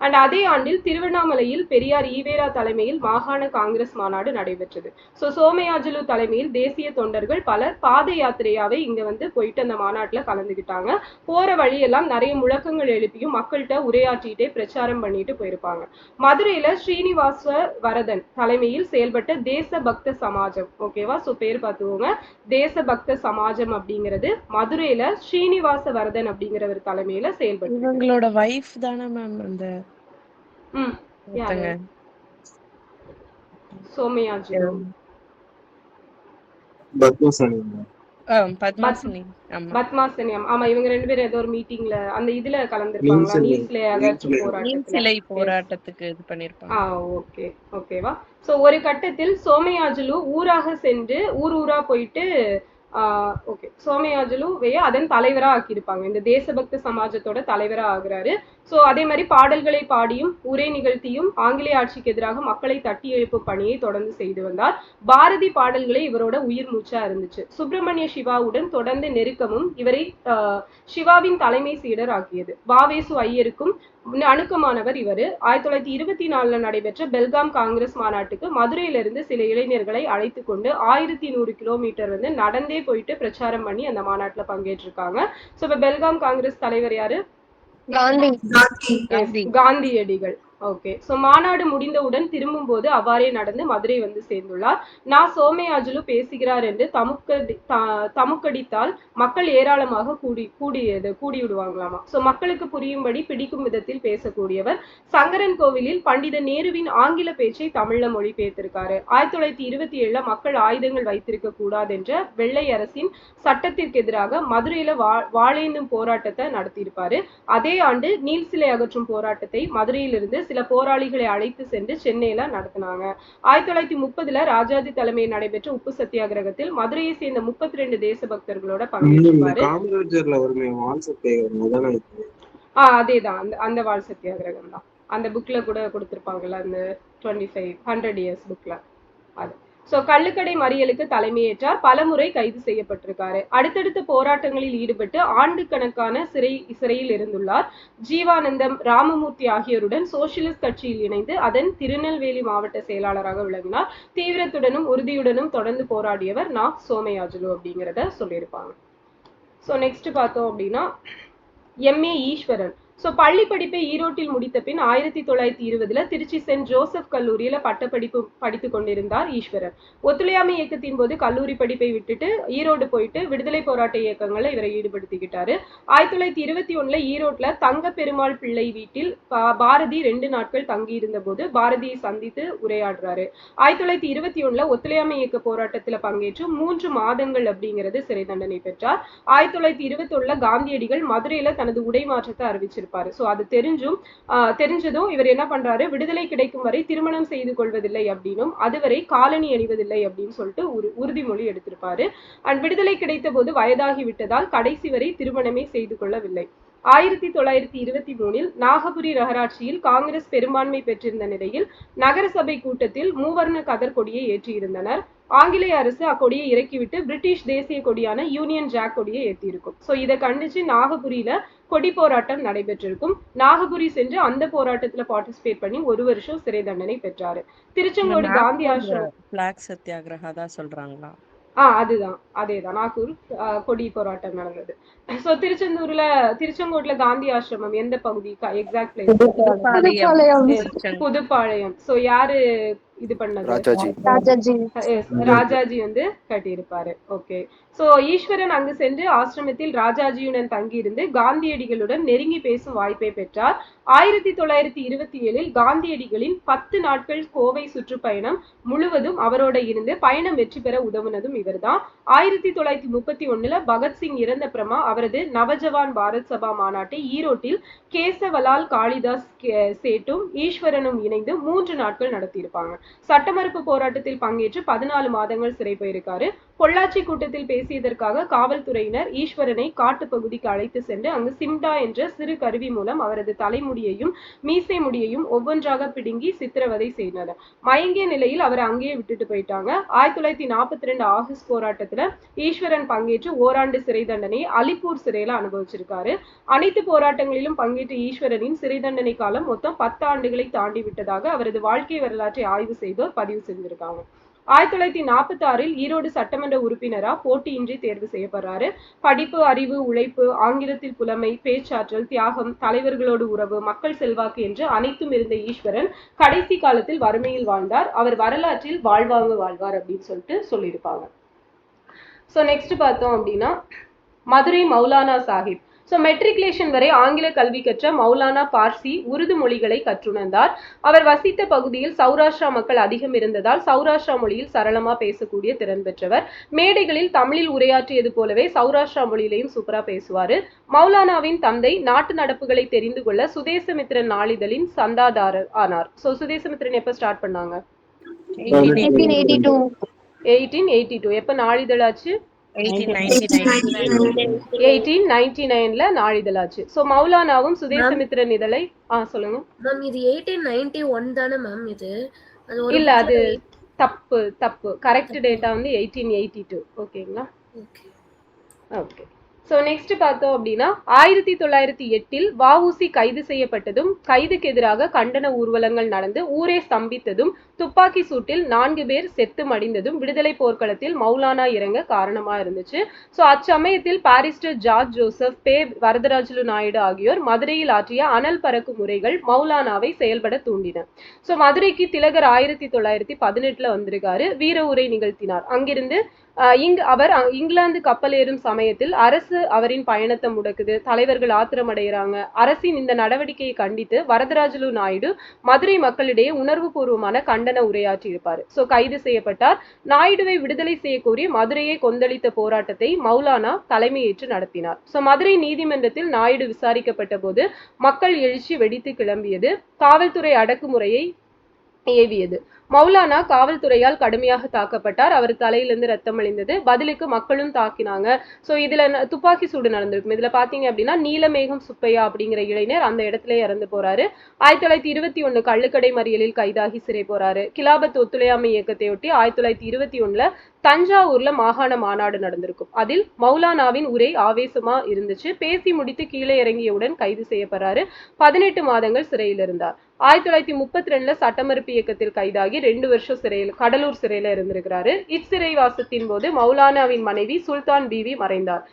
அண்ட் அதே ஆண்டில் திருவண்ணாமலையில் பெரியார் ஈவேரா தலைமையில் மாகாண காங்கிரஸ் மாநாடு நடைபெற்றது. சோ சோமயாஜுலு தலைமையில் தேசிய தொண்டர்கள் பலர் பாத யாத்திரையாவே இங்க போயிட்டு அந்த மாநாட்டுல கலந்துகிட்டாங்க. போற வழியெல்லாம் நிறைய முழக்கங்கள் எழுப்பியும் மக்கள்கிட்ட உரையாற்றிட்டே பிரச்சாரம் பண்ணிட்டு போயிருப்பாங்க. மதுரையில ஸ்ரீனிவாச வரதன் தலைமையில் செயல்பட்ட தேசபக்த சமாஜம், ஓகேவா, சோ பேர் பார்த்துக்கோங்க, தேசபக்த சமாஜம் அப்படிங்கிறது மதுரையில ஸ்ரீனிவாச வரதன் அப்படிங்கிறவர் தலைமையில செயல்பட்டு. இவங்களோட வைஃப் தானே மேம் அந்த யாரு? சோமயாஜுலு, பத்மாசினி. பத்மாசினி. ஆமா, இவங்க ரெண்டு பேரும் ஏதோ ஒரு மீட்டிங்ல அந்த இதுல கலந்துருப்பாங்களா, நீல் போராட்டத்துக்கு இது பண்ணிருப்பாங்க. ஓகே, ஓகேவா. சோ ஒரு கட்டத்தில் சோமயாஜுலு ஊராக சென்று ஊரா போயிட்டு ஓகே சோமயாஜுலுவையே அதன் தலைவரா ஆக்கியிருப்பாங்க. இந்த தேசபக்த சமாஜத்தோட தலைவரா ஆகுறாரு. சோ அதே மாதிரி பாடல்களை பாடியும் உரை நிகழ்த்தியும் ஆங்கிலேய ஆட்சிக்கு எதிராக மக்களை தட்டி எழுப்பும் பணியை தொடர்ந்து செய்து வந்தார். பாரதி பாடல்களே இவரோட உயிர் மூச்சா இருந்துச்சு. சுப்பிரமணிய சிவாவுடன் தொடர்ந்து நெருக்கமும் இவரை சிவாவின் தலைமை சீடர் ஆக்கியது. வாவேசு ஐயருக்கும் அணுக்கமானவர் இவரு. 1924 நடைபெற்ற பெல்காம் காங்கிரஸ் மாநாட்டுக்கு மதுரையிலிருந்து சில இளைஞர்களை அழைத்து கொண்டு 1100 கிலோமீட்டர் நடந்தே போயிட்டு பிரச்சாரம் பண்ணி அந்த மாநாட்டுல பங்கேற்றிருக்காங்க. சோ இப்ப பெல்காம் காங்கிரஸ் தலைவர் யாரு? காந்தியடிகள். ஓகே, சோ மாநாடு முடிந்தவுடன் திரும்பும் போது அவ்வாறே நடந்து மதுரை சேர்ந்துள்ளார். சோமயாஜுலு பேசுகிறார் என்று தமுக்கடித்தால் மக்கள் ஏராளமாக கூடி விடுவாங்களாமா. சோ மக்களுக்கு புரியும்படி பிடிக்கும் விதத்தில் பேசக்கூடியவர். சங்கரன் கோவிலில் பண்டித நேருவின் ஆங்கில பேச்சை தமிழ்ல மொழிபெயர்த்திருக்காரு. 1927 மக்கள் ஆயுதங்கள் வைத்திருக்க கூடாது என்ற வெள்ளை அரசின் சட்டத்திற்கு எதிராக மதுரையில வாழேந்தும் போராட்டத்தை நடத்தியிருப்பாரு. அதே ஆண்டு நீல் சிலை அகற்றும் போராட்டத்தை மதுரையிலிருந்து சில போராளிகளை அழைத்து சென்று சென்னையில நடத்தினாங்க. 1930 ராஜாஜி தலைமையில் நடைபெற்ற உப்பு சத்தியாகிரகத்தில் மதுரையை சேர்ந்த 32 தேசபக்தர்களோட பங்கேற்பாரு. அதேதான், அந்த வால் சத்தியாகிரகம் தான். அந்த புக்ல கூட கொடுத்திருப்பாங்கல்ல, அந்த 100 years புக்ல. அது சோ கள்ளுக்கடை மறியலுக்கு தலைமையேற்றார். பலமுறை கைது செய்யப்பட்டிருக்காரு. அடுத்தடுத்த போராட்டங்களில் ஈடுபட்டு ஆண்டுக்கணக்கான சிறையில் இருந்துள்ளார். ஜீவானந்தம், ராமமூர்த்தி ஆகியோருடன் சோசியலிஸ்ட் கட்சியில் இணைந்து அதன் திருநெல்வேலி மாவட்ட செயலாளராக விளங்கினார். தீவிரத்துடனும் உறுதியுடனும் தொடர்ந்து போராடியவர் சோமயாஜுலு அப்படிங்கிறத சொல்லியிருப்பாங்க. சோ நெக்ஸ்ட் பார்த்தோம் அப்படின்னா எம்ஏ ஈஸ்வரன். சோ பள்ளி படிப்பை ஈரோட்டில் முடித்த பின் 1920 திருச்சி சென்ட் ஜோசப் கல்லூரியில பட்டப்படிப்பு படித்துக் கொண்டிருந்தார் ஈஸ்வரன். ஒத்துழையாமை இயக்கத்தின் போது கல்லூரி படிப்பை விட்டுட்டு ஈரோடு போயிட்டு விடுதலை போராட்ட இயக்கங்களை இவரை ஈடுபடுத்திக்கிட்டாரு. 1921 ஈரோட்ல தங்க பெருமாள் பிள்ளை வீட்டில் பாரதி 2 நாட்கள் தங்கி இருந்த போது பாரதியை சந்தித்து உரையாடுறாரு. 1921 ஒத்துழையாமை இயக்க போராட்டத்துல பங்கேற்று 3 மாதங்கள் அப்படிங்கிறது சிறை தண்டனை பெற்றார். 1921 காந்தியடிகள் மதுரையில தனது உடை மாற்றத்தை அறிவிச்சிருப்பாரு. சோ அது தெரிஞ்சதும் இவர் என்ன பண்றாரு, விடுதலை கிடைக்கும் வரை திருமணம் செய்து கொள்வதில்லை அப்படின்னும் அதுவரை காலணி அணிவதில்லை அப்படின்னு சொல்லிட்டு உறுதிமொழி எடுத்திருப்பாரு. அண்ட் விடுதலை கிடைத்த போது வயதாகி விட்டதால் கடைசி வரை திருமணமே செய்து கொள்ளவில்லை. 1923 நாகபுரி நகராட்சியில் காங்கிரஸ் பெரும்பான்மை பெற்றிருந்த நிலையில் நகரசபை கூட்டத்தில் மூவர்ண கதர் கொடியை ஏற்றியிருந்தனர். ஆங்கிலேய அரசு அக்கொடியை இறக்கிவிட்டு பிரிட்டிஷ் தேசிய கொடியான யூனியன் ஜாக் கொடியை ஏற்றிருக்கும். சோ இதை கண்டிச்சு நாகபுரியில கொடி போராட்டம் நடைபெற்றிருக்கும். நாகபுரி சென்று அந்த போராட்டத்துல பார்ட்டிசிபேட் பண்ணி 1 வருஷம் சிறை தண்டனை பெற்றாரு. திருச்செங்கோடு காந்தி ஆசிரமம் பிளாக் சத்தியாகிரகா தான் சொல்றாங்களா? அதேதான் நாகூர் கொடி போராட்டம் நடந்தது. சோ திருச்செங்கோட்ல காந்தி ஆசிரமம் எந்த பகுதி exact place? Puduppalayam. Puduppalayam. So யாரு இது பண்ணது? ராஜாஜி. ராஜாஜி. ராஜாஜி வந்து கட்டியிருப்பாரு. ஓகே. சோ ஈஸ்வரன் அங்கு சென்று ஆசிரமத்தில் ராஜாஜியுடன் தங்கியிருந்து காந்தியடிகளுடன் நெருங்கி பேசும் வாய்ப்பை பெற்றார். 1927 காந்தியடிகளின் 10 நாட்கள் கோவை சுற்றுப்பயணம் முழுவதும் அவரோட இருந்து பயணம் வெற்றி பெற உதவுனதும் இவர்தான். 1931 பகத்சிங் இறந்த அப்புறமா அவரது நவஜவான் பாரத் சபா மாநாட்டை ஈரோட்டில் கேசவலால் காளிதாஸ் சேட்டும் ஈஸ்வரனும் இணைந்து 3 நாட்கள் நடத்தியிருப்பாங்க. சட்ட மறுப்பு போராட்டத்தில் பங்கேற்று 14 மாதங்கள் சிறை போயிருக்காரு. பொள்ளாச்சி கூட்டத்தில் பேசியதற்காக காவல்துறையினர் ஈஸ்வரனை காட்டு பகுதிக்கு அழைத்து சென்று அங்கு சிம்டா என்ற சிறு கருவி மூலம் அவரது தலைமுடியையும் மீசை முடியையும் ஒவ்வொன்றாக பிடுங்கி சித்திரவதை செய்தனர். மயங்கிய நிலையில் அவர் அங்கேயே விட்டுட்டு போயிட்டாங்க. 1942 ஆகஸ்ட் போராட்டத்துல ஈஸ்வரன் பங்கேற்று ஓராண்டு சிறை தண்டனையை அலிப்பூர் சிறையில அனுபவிச்சிருக்காரு. அனைத்து போராட்டங்களிலும் பங்கேற்ற ஈஸ்வரனின் சிறை தண்டனை காலம் மொத்தம் 10 ஆண்டுகளை தாண்டி விட்டதாக அவரது வாழ்க்கை வரலாற்றை ஆய்வு செய்தோர் பதிவு செஞ்சிருக்காங்க. 1946 ஈரோடு சட்டமன்ற உறுப்பினரா போட்டியின்றி தேர்வு செய்யப்படுறாரு. படிப்பு, அறிவு, உழைப்பு, ஆங்கிலத்தில் புலமை, பேச்சாற்றல், தியாகம், தலைவர்களோடு உறவு, மக்கள் செல்வாக்கு என்று அனைத்தும் இருந்த ஈஸ்வரன் கடைசி காலத்தில் வறுமையில் வாழ்ந்தார். அவர் வரலாற்றில் வாழ்வாங்க வாழ்வார் அப்படின்னு சொல்லிட்டு சொல்லியிருப்பாங்க. சோ நெக்ஸ்ட் பார்த்தோம் அப்படின்னா மதுரை மௌலானா சாஹிப். சோ மெட்ரிகுலேஷன் வரை ஆங்கில கல்வி கற்ற மௌலானா பார்சி, உருது மொழிகளை கற்றுணர்ந்தார். அவர் வசித்த பகுதியில் சௌராஷ்டிரா மக்கள் அதிகம் இருந்ததால் சௌராஷ்டிரா மொழியில் சரளமா பேசக்கூடிய திறன் பெற்றவர். மேடைகளில் தமிழில் உரையாற்றியது போலவே சௌராஷ்டிரா மொழியிலையும் சூப்பரா பேசுவாரு. மௌலானாவின் தந்தை நாட்டு நடப்புகளை தெரிந்து கொள்ள சுதேசமித்திரன் நாளிதழின் சந்தாதாரர் ஆனார். சோ சுதேசமித்திரன் எப்ப ஸ்டார்ட் பண்ணாங்க? 1882. எப்ப நாளிதழாச்சு? 1899 நாளிதழாச்சு. சோ மௌலானாவும் சுதேசமித்திரன் இதழை சொல்லுங்க மேம். இது 1891 தானே மேம்? இது இல்ல, அது தப்பு. கரெக்ட் டேட்டா வந்து 1882. ஓகேங்களா? ஓகே. சோ நெக்ஸ்ட் பார்த்தோம் அப்படின்னா 1908 வஉசி கைது செய்யப்பட்டதும் கைதுக்கு எதிராக கண்டன ஊர்வலங்கள் நடந்து ஊரே ஸ்தம்பித்ததும் துப்பாக்கி சூட்டில் 4 பேர் செத்து மடிந்ததும் விடுதலை போர்க்களத்தில் மௌலானா இறங்க காரணமா இருந்துச்சு. சோ அச்சமயத்தில் பாரிஸ்டர் ஜார்ஜ் ஜோசப், பே. வரதராஜலு நாயுடு ஆகியோர் மதுரையில் ஆற்றிய அனல் பறக்கும் உரைகள் மௌலானாவை செயல்பட தூண்டின. சோ மதுரைக்கு திலகர் 1918 வந்திருக்காரு. வீர உரை நிகழ்த்தினார். அங்கிருந்து அவர் இங்கிலாந்து கப்பல் ஏறும் சமயத்தில் அரசு அவரின் பயணத்தை முடக்குது, தலைவர்கள் ஆத்திரமடைகிறாங்க. அரசின் இந்த நடவடிக்கையை கண்டித்து வரதராஜலு நாயுடு மதுரை மக்களிடையே உணர்வு பூர்வமான கண்டன உரையாற்றி இருப்பாரு. சோ கைது செய்யப்பட்டார். நாயுடுவை விடுதலை செய்ய கோரி மதுரையை கொந்தளித்த போராட்டத்தை மௌலானா தலைமையேற்று நடத்தினார். சோ மதுரை நீதிமன்றத்தில் நாயுடு விசாரிக்கப்பட்ட போது மக்கள் எழுச்சி வெடித்து கிளம்பியது. காவல்துறை அடக்குமுறையை ஏவியது. மௌலானா காவல்துறையால் கடுமையாக தாக்கப்பட்டார். அவர் தலையிலிருந்து ரத்தம் அழிந்தது. பதிலுக்கு மக்களும் தாக்கினாங்க. சோ இதுல துப்பாக்கி சூடு நடந்திருக்கும். இதுல பாத்தீங்க அப்படின்னா நீலமேகம் சுப்பையா அப்படிங்கிற இளைஞர் அந்த இடத்துல இறந்து போறாரு. 1921 கள்ளுக்கடை மறியலில் கைதாகி சிறை போறாரு. கிலாபத் ஒத்துழையாமை இயக்கத்தையொட்டி 1921 தஞ்சாவூர்ல மாகாண மாநாடு நடந்திருக்கும். அதில் மௌலானாவின் உரை ஆவேசமா இருந்துச்சு. பேசி முடித்து கீழே இறங்கியவுடன் கைது செய்யப்படுறாரு. 18 மாதங்கள் சிறையில் இருந்தார். 1932 சட்டமறுப்பு இயக்கத்தில் கைதாகி 2 வருஷம் சிறையில் கடலூர் சிறையில இருந்திருக்கிறாரு. இச்சிறைவாசத்தின் போது மௌலானாவின் மனைவி சுல்தான் பீவி மறைந்தார்.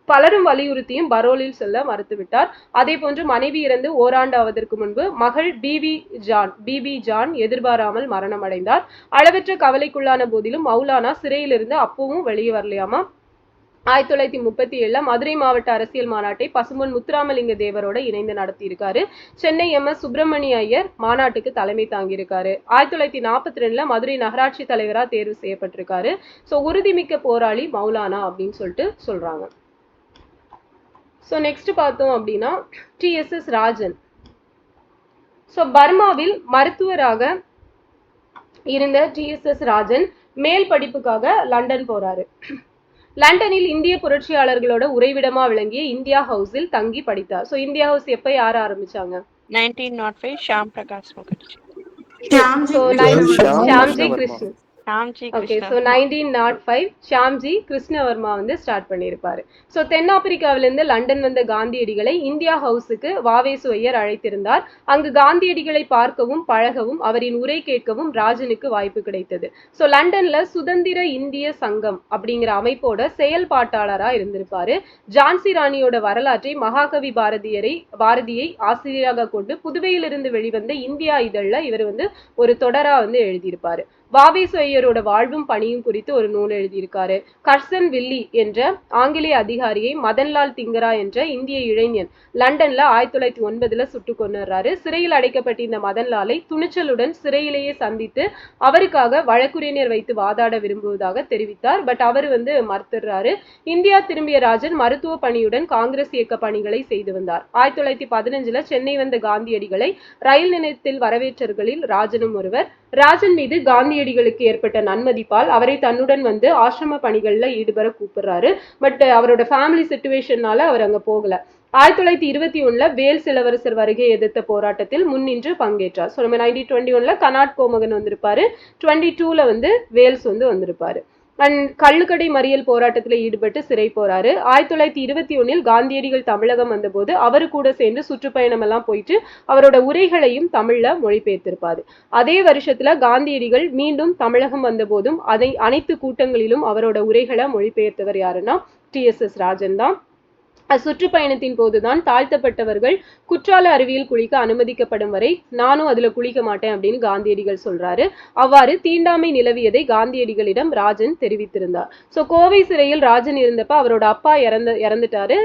பலரும் வலியுறுத்தியும் பரோலில் செல்ல மறுத்துவிட்டார். அதே போன்று மனைவி இறந்து ஓராண்டாவதற்கு முன்பு மகள் பிபி ஜான் எதிர்பாராமல் மரணம் அடைந்தார். அளவற்ற கவலைக்குள்ளான போதிலும் மௌலானா சிறையிலிருந்து அப்பவும் வெளியே வரலையாமா. 1937 மதுரை மாவட்ட அரசியல் மாநாட்டை பசும்பொன் முத்துராமலிங்க தேவரோட இணைந்து நடத்தியிருக்காரு. சென்னை MS சுப்பிரமணிய ஐயர் மாநாட்டுக்கு தலைமை தாங்கியிருக்காரு. 1942 மதுரை நகராட்சி தலைவரா தேர்வு செய்யப்பட்டிருக்காரு. சோ உறுதிமிக்க போராளி மௌலானா அப்படின்னு சொல்லிட்டு சொல்றாங்க. சோ நெக்ஸ்ட் பார்த்தோம் அப்படின்னா TSS ராஜன். சோ பர்மாவில் மருத்துவராக இருந்த TSS ராஜன் மேல் படிப்புக்காக லண்டன் போறாரு. லண்டனில் இந்திய புரட்சியாளர்களோட உறைவிடமா விளங்கிய இந்தியா ஹவுஸில் தங்கி படித்தார். சோ இந்தியா ஹவுஸ் எப்ப யார ஆரம்பிச்சாங்க? 1905 ஷாம் பிரகாஷ் முகர்ஜி. ஷாம்ஜி கிருஷ்ணன். ஷாம்ஜி ஓகே, கிருஷ்ணா ஸோ 1905 ஷாம்ஜி கிருஷ்ணவர்மா வந்து ஸ்டார்ட் பண்ணியிருப்பாரு. ஸோ தென்னாப்பிரிக்காவிலிருந்து லண்டன் வந்த காந்தியடிகளை இந்தியா ஹவுஸுக்கு வாவேசு ஐயர் அழைத்திருந்தார். அங்கு காந்தியடிகளை பார்க்கவும் பழகவும் அவரின் உரை கேட்கவும் ராஜனுக்கு வாய்ப்பு கிடைத்தது. ஸோ லண்டன்ல சுதந்திர இந்திய சங்கம் அப்படிங்கிற அமைப்போட செயல்பாட்டாளரா இருந்திருப்பாரு. ஜான்சி ராணியோட வரலாற்றை மகாகவி பாரதியை ஆசிரியராக கொண்டு புதுவையிலிருந்து வெளிவந்த இந்தியா இதழ்ல இவர் வந்து ஒரு தொடரா வந்து எழுதியிருப்பாரு. வாவேசு ஐயரோட வாழ்வும் பணியும் குறித்து ஒரு நூல் எழுதியிருக்காரு. கர்சன் வில்லி என்ற ஆங்கிலேய அதிகாரியை மதன்லால் திங்கரா என்ற இந்திய இளைஞன் லண்டன்ல 1909 சுட்டு கொன்னுறாரு. சிறையில் அடைக்கப்பட்டிருந்த மதன்லாலை துணிச்சலுடன் சிறையிலேயே சந்தித்து அவருக்காக வழக்குரைஞர் வைத்து வாதாட விரும்புவதாக தெரிவித்தார். பட் அவர் வந்து மறுத்துறாரு. இந்தியா திரும்பிய ராஜன் மருத்துவ பணியுடன் காங்கிரஸ் இயக்க பணிகளை செய்து வந்தார். 1915 சென்னை வந்த காந்தியடிகளை ரயில் நிலையத்தில் வரவேற்றவர்களில் ராஜனும் ஒருவர். ராஜன் மீது காந்தியடிகளுக்கு ஏற்பட்ட நன்மதிப்பால் அவரை தன்னுடன் வந்து ஆசிரம பணிகள்ல ஈடுபட கூப்பிடுறாரு. பட் அவரோட ஃபேமிலி சிச்சுவேஷன்னால அவர் அங்க போகல. 1921 வேல்ஸ் இளவரசர் வருகை எதிர்த்த போராட்டத்தில் முன்னின்று பங்கேற்றார். ஸோ நம்ம 1921 கனாட் கோமகன் வந்திருப்பாரு. 22 வந்து வேல்ஸ் வந்து வந்திருப்பாரு. அண்ட் கள்ளுக்கடை மறியல் போராட்டத்தில் ஈடுபட்டு சிறை போறாரு. 1921 காந்தியடிகள் தமிழகம் வந்தபோது அவரு கூட சேர்ந்து சுற்றுப்பயணம் எல்லாம் போயிட்டு அவரோட உரைகளையும் தமிழ்ல மொழிபெயர்த்திருப்பாரு. அதே வருஷத்துல காந்தியடிகள் மீண்டும் தமிழகம் வந்த போதும் அனைத்து கூட்டங்களிலும் அவரோட உரைகளை மொழிபெயர்த்தவர் யாருன்னா TSS ராஜன் தான். சுற்றுப்பயணத்தின் போதுதான் தாழ்த்தப்பட்டவர்கள் குற்றால அருவியில் குளிக்க அனுமதிக்கப்படும் வரை நானும் அதுல குளிக்க மாட்டேன் அப்படின்னு காந்தியடிகள் சொல்றாரு. அவ்வாறு தீண்டாமை நிலவியதை காந்தியடிகளிடம் ராஜன் தெரிவித்திருந்தார். சோ கோவை சிறையில் ராஜன் இருந்தப்ப அவரோட அப்பா இறந்துட்டாரு.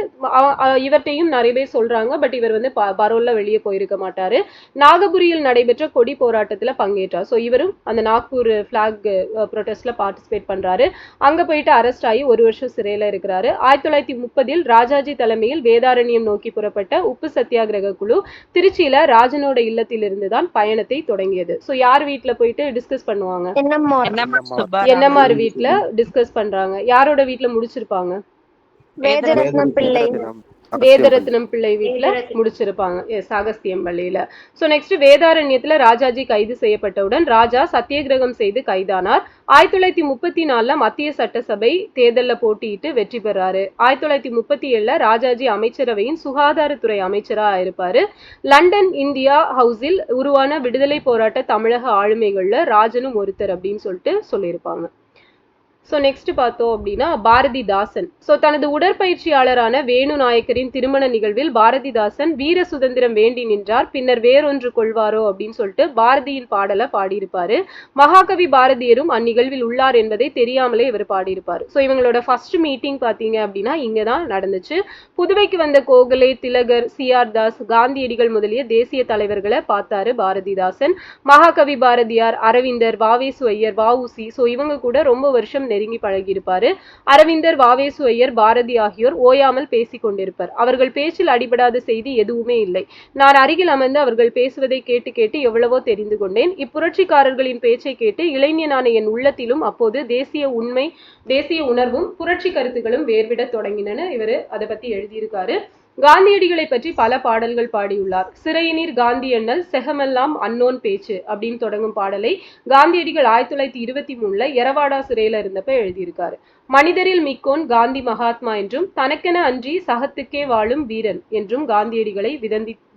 இவர்கிட்டையும் நிறைய பேர் சொல்றாங்க. பட் இவர் வந்து பரோல்ல வெளியே போயிருக்க மாட்டாரு. நாகபுரியில் நடைபெற்ற கொடி போராட்டத்துல பங்கேற்றார். சோ இவரும் அந்த நாக்பூர் பிளாக் ப்ரொடெஸ்ட்ல பார்ட்டிசிபேட் பண்றாரு. அங்க போயிட்டு அரெஸ்ட் ஆகி 1 வருஷம் சிறையில இருக்கிறாரு. 1930 ராஜாஜி தலைமையில் வேதாரண்யம் நோக்கி புறப்பட்ட உப்பு சத்தியாகிரக குழு திருச்சியில ராஜனோட இல்லத்தில் இருந்துதான் பயணத்தை தொடங்கியது. சோ யார் வீட்டுல போயிட்டு டிஸ்கஸ் பண்ணுவாங்க? என்னமார் வீட்டுல டிஸ்கஸ் பண்றாங்க. யாரோட வீட்டுல முடிச்சிருப்பாங்க? வேதரத்னம் பிள்ளை. வேதரத்னம் பிள்ளை வீட்டுல முடிச்சிருப்பாங்க. எஸ், அகஸ்தியம் பள்ளியில. சோ நெக்ஸ்ட் வேதாரண்யத்துல ராஜாஜி கைது செய்யப்பட்டவுடன் ராஜா சத்தியகிரகம் செய்து கைதானார். 1934 மத்திய சட்டசபை தேர்தல்ல போட்டியிட்டு வெற்றி பெறாரு. 1937 ராஜாஜி அமைச்சரவையின் சுகாதாரத்துறை அமைச்சரா இருப்பாரு. லண்டன் இந்தியா ஹவுஸில் உருவான விடுதலை போராட்ட தமிழக ஆளுமைகள்ல ராஜனும் ஒருத்தர் அப்படின்னு சொல்லிட்டு சொல்லியிருப்பாங்க. ஸோ நெக்ஸ்ட் பார்த்தோம் அப்படின்னா பாரதிதாசன். ஸோ தனது உடற்பயிற்சியாளரான வேணு நாயக்கரின் திருமண நிகழ்வில் பாரதிதாசன் வீர சுதந்திரம் வேண்டி நின்றார், பின்னர் வேறொன்று கொள்வாரோ அப்படின்னு சொல்லிட்டு பாரதியின் பாடலை பாடியிருப்பாரு. மகாகவி பாரதியரும் அந்நிகழ்வில் உள்ளார் என்பதை தெரியாமலே இவர் பாடியிருப்பாரு. ஸோ இவங்களோட ஃபர்ஸ்ட் மீட்டிங் பார்த்தீங்க அப்படின்னா இங்கே தான் நடந்துச்சு. புதுவைக்கு வந்த கோகலே, திலகர், CR தாஸ், காந்தியடிகள் முதலிய தேசிய தலைவர்களை பார்த்தாரு பாரதிதாசன். மகாகவி பாரதியார், அரவிந்தர், வாவேசு ஐயர், வஉசி, ஸோ இவங்க கூட ரொம்ப வருஷம் நெருங்கி பழகியிருப்பாரு. அரவிந்தர், வாவேசு ஐயர், பாரதி ஆகியோர் ஓயாமல் பேசிக் கொண்டிருப்பார். அவர்கள் பேச்சில் அடிபடாத செய்தி எதுவுமே இல்லை. நான் அருகில் அமர்ந்து அவர்கள் பேசுவதை கேட்டு கேட்டு எவ்வளவோ தெரிந்து கொண்டேன். இப்புரட்சிக்காரர்களின் பேச்சை கேட்டு இளைஞனான என் உள்ளத்திலும் அப்போது தேசிய உணர்வும் புரட்சி கருத்துகளும் வேர்விட தொடங்கின. இவரு அதை பத்தி எழுதியிருக்காரு. காந்தியடிகளை பற்றி பல பாடல்கள் பாடியுள்ளார். சிறையினீர் காந்தி எண்ணல் செகமெல்லாம் அன்னோன் பேச்சு அப்படின்னு தொடங்கும் பாடலை காந்தியடிகள் 1923 எரவாடா சிறையில இருந்தப்ப எழுதியிருக்காரு. மனிதரில் மிக்கோன் காந்தி மகாத்மா என்றும் தனக்கென அன்றி சகத்துக்கே வாழும் வீரன் என்றும் காந்தியடிகளை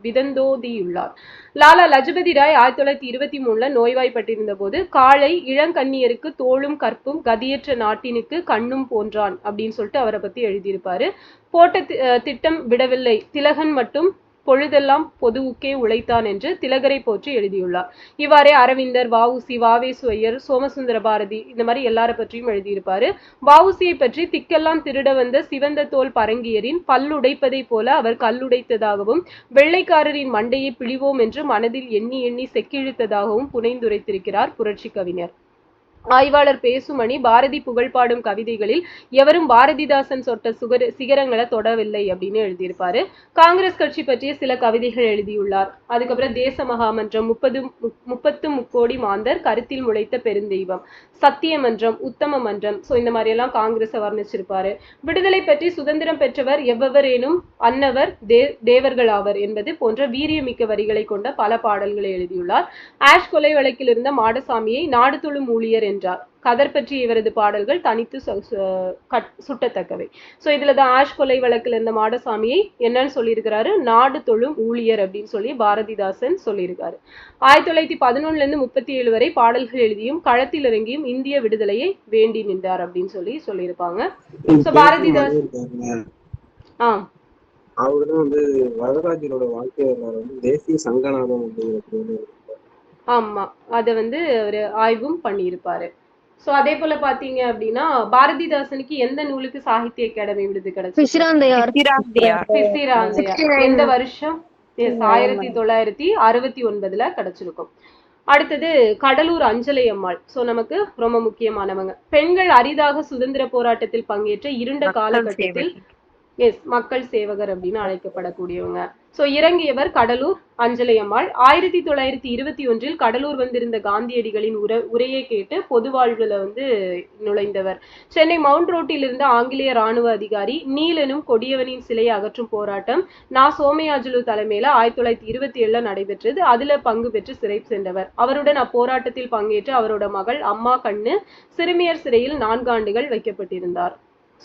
விதந்தோதியுள்ளார். லாலா லஜபதி ராய் 1923 நோய்வாய்ப்பட்டிருந்த போது காளை இளங்கண்ணியருக்கு தோளும் கற்பும் கதியற்ற நாட்டினுக்கு கண்ணும் போன்றான் அப்படின்னு சொல்லிட்டு அவரை பத்தி எழுதியிருப்பாரு. போட்ட திட்டம் விடவில்லை, திலகன் மட்டும் பொழுதெல்லாம் பொதுவுக்கே உழைத்தான் என்று திலகரை போற்றி எழுதியுள்ளார். இவ்வாறே அரவிந்தர், வஉசி, வாவேசு ஐயர், சோமசுந்தர பாரதி இந்த மாதிரி எல்லார பற்றியும் எழுதியிருப்பாரு. வஉசியை பற்றி திக்கெல்லாம் திருட வந்த சிவந்த தோல் பரங்கியரின் பல்லுடைப்பதை போல அவர் கல்லுடைத்ததாகவும் வெள்ளைக்காரரின் மண்டையை பிழிவோம் என்று மனதில் எண்ணி எண்ணி செக்கிழுத்ததாகவும் புனைந்துரைத்திருக்கிறார் புரட்சி கவிஞர். ஆய்வாளர் பேசுமணி பாரதி புகழ்பாடும் கவிதைகளில் எவரும் பாரதிதாசன் சொட்ட சிகரங்களை தொடவில்லை அப்படின்னு எழுதியிருப்பாரு. காங்கிரஸ் கட்சி பற்றிய சில கவிதைகள் எழுதியுள்ளார். அதுக்கப்புறம் தேச மகாமன்றம், 30 முக்கோடி மாந்தர், கருத்தில் முளைத்த பெருந்தெய்வம், சத்திய மன்றம், உத்தம மன்றம், ஸோ இந்த மாதிரி எல்லாம் காங்கிரஸை வர்ணிச்சிருப்பாரு. விடுதலை பற்றி சுதந்திரம் பெற்றவர் எவ்வவரேனும் அன்னவர் தேவர்கள் ஆவர் என்பது போன்ற வீரியமிக்க வரிகளை கொண்ட பல பாடல்களை எழுதியுள்ளார். ஆஷ் கொலை வழக்கில் இருந்த மாடசாமியை நாடு தொழும் ஊழியர் என்றார். கதர் பற்றிய இவரது பாடல்கள் தனித்து சுட்டத்தக்கவை. சோ இதுலதான் ஆஷ் கொலை வழக்குல இருந்த மாடசாமியை என்னன்னு சொல்லியிருக்கிறாரு, நாடு தொழும் ஊழியர் அப்படின்னு சொல்லி பாரதிதாசன் சொல்லியிருக்காரு. 1911 இருந்து 37 வரை பாடல்கள் எழுதியும் களத்தில் இறங்கியும் இந்திய விடுதலையை வேண்டி நின்றார் அப்படின்னு சொல்லியிருப்பாங்க. சோ பாரதிதாசன் அவருதான் வந்து வரதராஜரோட வாழ்க்கை வரலாறு வந்து தேசிய சங்கநாதம் அப்படிங்கிறது. ஆமா, அத வந்து அவரு ஆய்வும் பண்ணியிருப்பாரு. சோ அதே போல பாத்தீங்க அப்படின்னா பாரதிதாசனுக்கு எந்த நூலுக்கு சாகித்ய அகாடமி விருது கிடைச்சது? பிசிராந்தையார். எந்த வருஷம்? 1969 கிடைச்சிருக்கும். அடுத்தது கடலூர் அஞ்சலை அம்மாள். சோ நமக்கு ரொம்ப முக்கியமானவங்க. பெண்கள் அரிதாக சுதந்திர போராட்டத்தில் பங்கேற்ற இருண்ட காலகட்டத்தில் மக்கள் சேவகர் அப்படின்னு அழைக்கப்படக்கூடியவங்க. சோ இறங்கியவர் கடலூர் அஞ்சலை அம்மாள். 1921 கடலூர் வந்திருந்த காந்தியடிகளின் உரையை கேட்டு பொது வாழ்வுல வந்து நுழைந்தவர். சென்னை மவுண்ட் ரோட்டில் இருந்த ஆங்கிலேய ராணுவ அதிகாரி நீலனும் கொடியவனின் சிலையை அகற்றும் போராட்டம் சோமயாஜுலு தலைமையில 1927 நடைபெற்றது. அதுல பங்கு பெற்று சிறை சென்றவர். அவருடன் அப்போராட்டத்தில் பங்கேற்று அவரோட மகள் அம்மா கண்ணு சிறுமியர் சிறையில் 4 ஆண்டுகள் வைக்கப்பட்டிருந்தார்.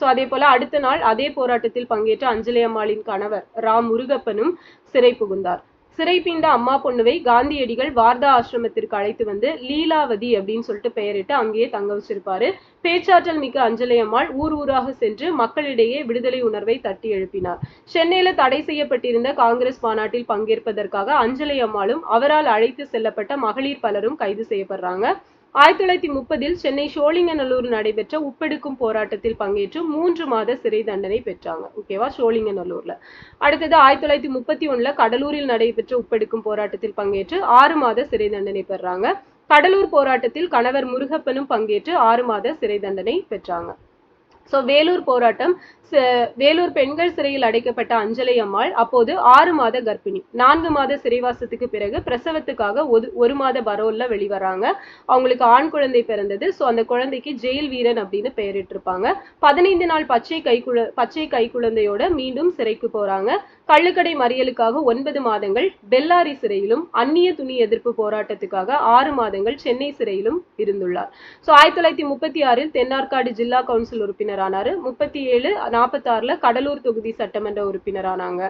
சோ அதே போல அடுத்த நாள் அதே போராட்டத்தில் பங்கேற்ற அஞ்சலை அம்மாளின் கணவர் முருகப்பனும் சிறை புகுந்தார். சிறை பீண்ட அம்மா பொண்ணுவை காந்தியடிகள் வார்தா ஆசிரமத்திற்கு அழைத்து வந்து லீலாவதி அப்படின்னு சொல்லிட்டு பெயரிட்டு அங்கேயே தங்க வச்சிருப்பாரு. பேச்சாற்றல் மிக்க அஞ்சலை அம்மாள் ஊர் ஊராக சென்று மக்களிடையே விடுதலை உணர்வை தட்டி எழுப்பினார். சென்னையில தடை செய்யப்பட்டிருந்த காங்கிரஸ் மாநாட்டில் பங்கேற்பதற்காக அஞ்சலை அம்மாளும் அவரால் அழைத்து செல்லப்பட்ட மகளிர் பலரும் கைது செய்யப்படுறாங்க. 1930 சென்னை சோழிங்கநல்லூர் நடைபெற்ற உப்பெடுக்கும் போராட்டத்தில் பங்கேற்று 3 மாத சிறை தண்டனை பெற்றாங்க. ஓகேவா, சோழிங்கநல்லூர்ல. அடுத்தது 1931 கடலூரில் நடைபெற்ற உப்பெடுக்கும் போராட்டத்தில் பங்கேற்று 6 மாத சிறை தண்டனை பெறாங்க. கடலூர் போராட்டத்தில் கணவர் முருகப்பனும் பங்கேற்று 6 மாத சிறை தண்டனை பெற்றாங்க. சோ வேலூர் போராட்டம். வேலூர் பெண்கள் சிறையில் அடைக்கப்பட்ட அஞ்சலை அம்மாள் அப்போது 6 மாத கர்ப்பிணி. 4 மாத சிறைவாசத்துக்கு பிறகு பிரசவத்துக்காக 1 மாத பரோல்ல வெளிவராங்க. அவங்களுக்கு ஆண் குழந்தை பிறந்தது. சோ அந்த குழந்தைக்கு ஜெயில் வீரன் அப்படின்னு பெயரிட்டிருப்பாங்க. 15 நாள் பச்சை கை குழந்தையோட மீண்டும் சிறைக்கு போறாங்க. கள்ளுக்கடை மறியலுக்காக 9 மாதங்கள் பெல்லாரி சிறையிலும் அந்நிய துணி எதிர்ப்பு போராட்டத்துக்காக 6 மாதங்கள் சென்னை சிறையிலும் இருந்துள்ளார். சோ 1936 தென்னார்காடு ஜில்லா கவுன்சில் உறுப்பினரானாரு. 37-46 கடலூர் தொகுதி சட்டமன்ற உறுப்பினரானாங்க.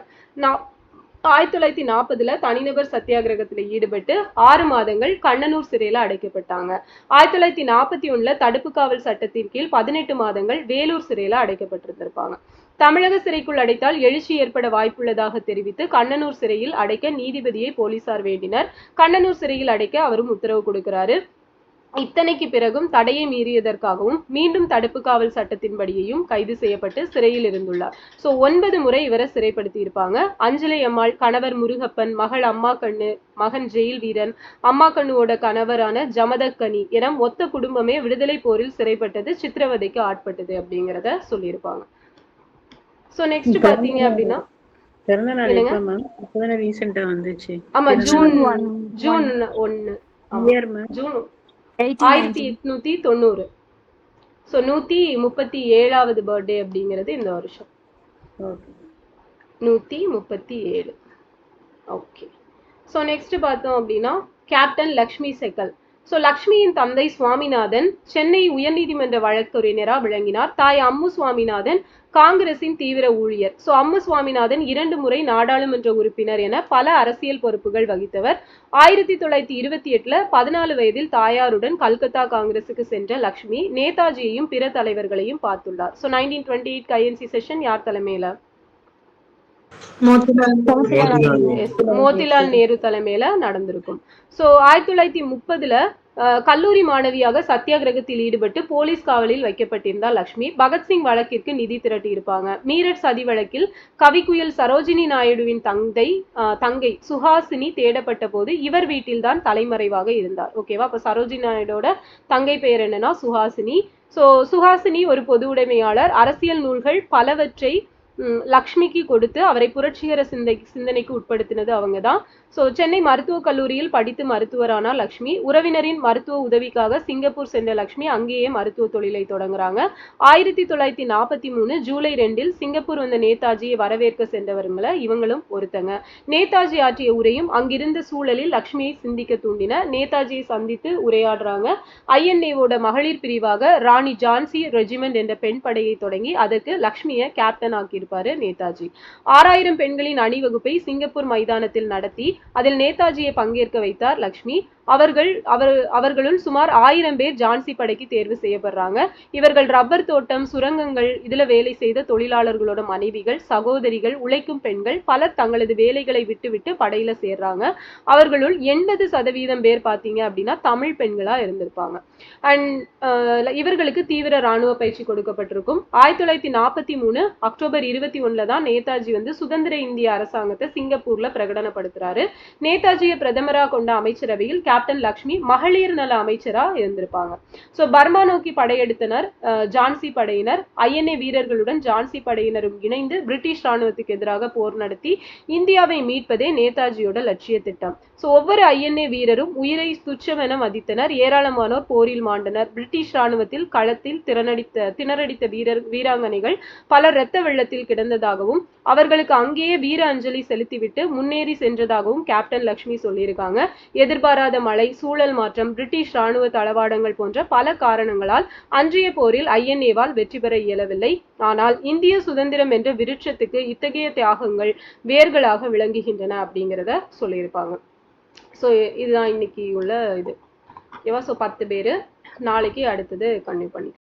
1940 தனிநபர் சத்தியாகிரகத்துல ஈடுபட்டு 6 மாதங்கள் கண்ணனூர் சிறையில அடைக்கப்பட்டாங்க. 1941 தடுப்பு காவல் சட்டத்தின் கீழ் 18 மாதங்கள் வேலூர் சிறையில அடைக்கப்பட்டிருந்திருப்பாங்க. தமிழக சிறைக்குள் அடைத்தால் எழுச்சி ஏற்பட வாய்ப்புள்ளதாக தெரிவித்து கண்ணனூர் சிறையில் அடைக்க நீதிபதியை போலீசார் வேண்டினர். கண்ணனூர் சிறையில் அடைக்க அவரும் உத்தரவு கொடுக்கிறாரு. இத்தனைக்கு பிறகும் தடையை மீறியதற்காகவும் மீண்டும் தடுப்பு காவல் சட்டத்தின்படியையும் கைது செய்யப்பட்டு சிறையில் இருந்துள்ளார். சோ 9 முறை இவரை சிறைப்படுத்தி இருப்பாங்க. அஞ்சலை அம்மாள், கணவர் முருகப்பன், மகள் அம்மா கண்ணு, மகன் ஜெயில் வீரன், அம்மா கண்ணுவோட கணவரான ஜமதக்கனி என மொத்த குடும்பமே விடுதலை போரில் சிறைப்பட்டது, சித்திரவதைக்கு ஆட்பட்டது அப்படிங்கிறத சொல்லியிருப்பாங்க. சோ நெக்ஸ்ட் பாத்தீங்க அப்படின்னா ஆமா ஜூன் 1 ஜூன் 1890. சோ 137வது பர்த்டே அப்படிங்கிறது இந்த வருஷம் 137. ஓகே. சோ நெக்ஸ்ட் பார்த்தோம் அப்படின்னா கேப்டன் லக்ஷ்மி செகல். சோ லக்ஷ்மியின் தந்தை சுவாமிநாதன் சென்னை உயர்நீதிமன்ற வழக்கறிஞரா விளங்கினார். தாய் அம்மு சுவாமிநாதன் காங்கிரசின் தீவிர ஊழியர். சோ அம்மு சுவாமிநாதன் 2 முறை நாடாளுமன்ற உறுப்பினர் என பல அரசியல் பொறுப்புகள் வகித்தவர். 1928 14 வயதில் தாயாருடன் கல்கத்தா காங்கிரசுக்கு சென்ற லக்ஷ்மி நேதாஜியையும் பிற தலைவர்களையும் பார்த்துள்ளார். சோ 1928 ஐஎன்சி செஷன் யார் தலைமையில? மோதிலால் நேரு தலைமையில நடந்திருக்கும். சோ 1930 கல்லூரி மாணவியாக சத்தியாகிரகத்தில் ஈடுபட்டு போலீஸ் காவலில் வைக்கப்பட்டிருந்தார் லக்ஷ்மி. பகத்சிங் வழக்கிற்கு நிதி திரட்டி இருப்பாங்க. மீரட் சதி வழக்கில் கவிக்குயில் சரோஜினி நாயுடுவின் தங்கை சுஹாசினி தேடப்பட்ட போது இவர் வீட்டில்தான் தலைமறைவாக இருந்தார். ஓகேவா, அப்ப சரோஜினி நாயுடோட தங்கை பெயர் என்னன்னா சுஹாசினி. சோ சுஹாசினி ஒரு பொது உடைமையாளர். அரசியல் நூல்கள் பலவற்றை லக்ஷ்மிக்கு கொடுத்து அவரை புரட்சிகர சிந்தனைக்கு உட்படுத்தினது அவங்கதான். சோ சென்னை மருத்துவக் கல்லூரியில் படித்து மருத்துவரான லக்ஷ்மி உறவினரின் மருத்துவ உதவிக்காக சிங்கப்பூர் சென்ற லக்ஷ்மி அங்கேயே மருத்துவ தொழிலை தொடங்குறாங்க. 1943 ஜூலை 2 சிங்கப்பூர் வந்த நேதாஜியை வரவேற்க சென்றவங்கள இவங்களும் ஒருத்தங்க. நேதாஜி ஆற்றிய உரையும் அங்கிருந்த சூழலில் லக்ஷ்மியை சிந்திக்க தூண்டின. நேதாஜியை சந்தித்து உரையாடுறாங்க. ஐஎன்ஏவோட மகளிர் பிரிவாக ராணி ஜான்சி ரெஜிமெண்ட் என்ற பெண் படையை தொடங்கி அதற்கு லக்ஷ்மியை கேப்டன் ஆக்கியிருப்பாரு நேதாஜி. 6000 பெண்களின் அணிவகுப்பை சிங்கப்பூர் மைதானத்தில் நடத்தி அதில் நேதாஜியை பங்கேற்க வைத்தார் லக்ஷ்மி. அவர்களுள் சுமார் 1000 பேர் ஜான்சி படைக்கு தேர்வு செய்யப்படுறாங்க. இவர்கள் ரப்பர் தோட்டம், சுரங்கங்கள் இதுல வேலை செய்த தொழிலாளர்களோட மனைவிகள், சகோதரிகள், உழைக்கும் பெண்கள் பலர் தங்களது வேலைகளை விட்டு படையில சேர்றாங்க. அவர்களுள் 80% பேர் பாத்தீங்க அப்படின்னா தமிழ் பெண்களா இருந்திருப்பாங்க. அண்ட் இவர்களுக்கு தீவிர ராணுவ பயிற்சி கொடுக்கப்பட்டிருக்கும். 1943 அக்டோபர் 21 தான் நேதாஜி வந்து சுதந்திர இந்திய அரசாங்கத்தை சிங்கப்பூர்ல பிரகடனப்படுத்துறாரு. நேதாஜியை பிரதமரா கொண்ட அமைச்சரவையில் கேப்டன் லக்ஷ்மி மகளிர் நல அமைச்சரா இருந்திருப்பாங்க. சோ பர்மா நோக்கி படையெடுத்தனர் ஜான்சி படையினர். ஐஎன்ஏ வீரர்களுடன் ஜான்சி படையினரும் இணைந்து பிரிட்டிஷ் ராணுவத்துக்கு எதிராக போர் நடத்தி இந்தியாவை மீட்பதே நேதாஜியோட லட்சிய திட்டம். சோ ஒவ்வொரு ஐஎன்ஏ வீரரும் உயிரை துச்சமென மதித்தனர். ஏராளமானோர் போரில் மாண்டனர். பிரிட்டிஷ் ராணுவத்தில் களத்தில் திணறடித்த வீராங்கனைகள் பலர் இரத்த வெள்ளத்தில் கிடந்ததாகவும் அவர்களுக்கு அங்கேயே வீர அஞ்சலி செலுத்திவிட்டு முன்னேறி சென்றதாகவும் கேப்டன் லக்ஷ்மி சொல்லியிருக்காங்க. எதிர்பாராத மழை, சூழல் மாற்றம், பிரிட்டிஷ் ராணுவ தளவாடங்கள் போன்ற பல காரணங்களால் அன்றைய போரில் ஐஎன்ஏவால் வெற்றி பெற இயலவில்லை. ஆனால் இந்திய சுதந்திரம் என்ற விருட்சத்துக்கு இத்தகைய தியாகங்கள் வேர்களாக விளங்குகின்றன அப்படிங்கிறத சொல்லியிருப்பாங்க. ஸோ இதுதான் இன்னைக்கு உள்ள இது. ஸோ 10 பேரு. நாளைக்கு அடுத்தது கன்டினியூ பண்ணி